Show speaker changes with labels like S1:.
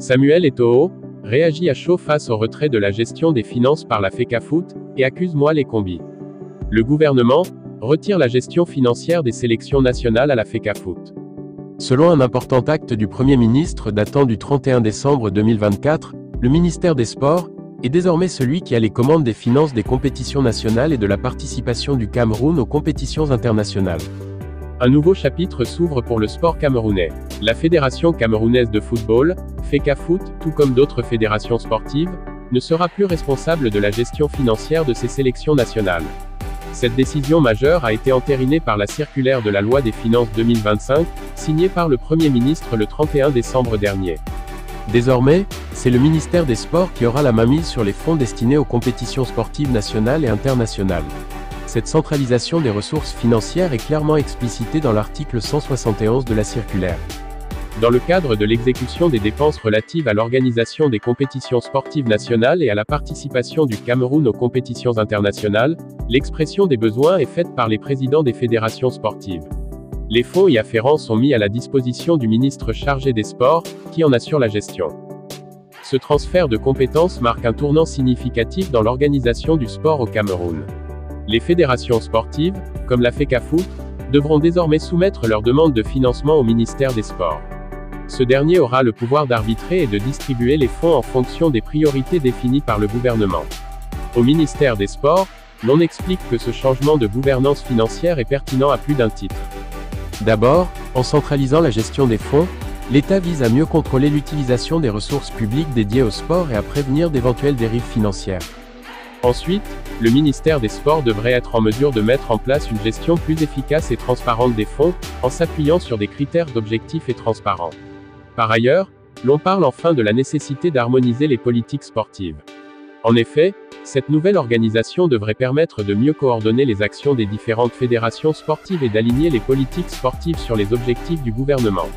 S1: Samuel Eto'o réagit à chaud face au retrait de la gestion des finances par la FECAFOOT, et accuse Moelle et Combi. Le gouvernement retire la gestion financière des sélections nationales à la FECAFOOT.
S2: Selon un important acte du Premier ministre datant du 31 décembre 2024, le ministère des Sports est désormais celui qui a les commandes des finances des compétitions nationales et de la participation du Cameroun aux compétitions internationales.
S1: Un nouveau chapitre s'ouvre pour le sport camerounais. La Fédération camerounaise de football, FECAFOOT, tout comme d'autres fédérations sportives, ne sera plus responsable de la gestion financière de ces sélections nationales. Cette décision majeure a été entérinée par la circulaire de la loi des finances 2025, signée par le Premier ministre le 31 décembre dernier.
S2: Désormais, c'est le ministère des Sports qui aura la mainmise sur les fonds destinés aux compétitions sportives nationales et internationales. Cette centralisation des ressources financières est clairement explicitée dans l'article 171 de la circulaire.
S1: Dans le cadre de l'exécution des dépenses relatives à l'organisation des compétitions sportives nationales et à la participation du Cameroun aux compétitions internationales, l'expression des besoins est faite par les présidents des fédérations sportives. Les fonds y afférents sont mis à la disposition du ministre chargé des Sports, qui en assure la gestion. Ce transfert de compétences marque un tournant significatif dans l'organisation du sport au Cameroun. Les fédérations sportives, comme la FECAFOOT, devront désormais soumettre leurs demandes de financement au ministère des Sports. Ce dernier aura le pouvoir d'arbitrer et de distribuer les fonds en fonction des priorités définies par le gouvernement. Au ministère des Sports, l'on explique que ce changement de gouvernance financière est pertinent à plus d'un titre.
S2: D'abord, en centralisant la gestion des fonds, l'État vise à mieux contrôler l'utilisation des ressources publiques dédiées au sport et à prévenir d'éventuelles dérives financières.
S1: Ensuite, le ministère des Sports devrait être en mesure de mettre en place une gestion plus efficace et transparente des fonds, en s'appuyant sur des critères d'objectifs et transparents. Par ailleurs, l'on parle enfin de la nécessité d'harmoniser les politiques sportives. En effet, cette nouvelle organisation devrait permettre de mieux coordonner les actions des différentes fédérations sportives et d'aligner les politiques sportives sur les objectifs du gouvernement.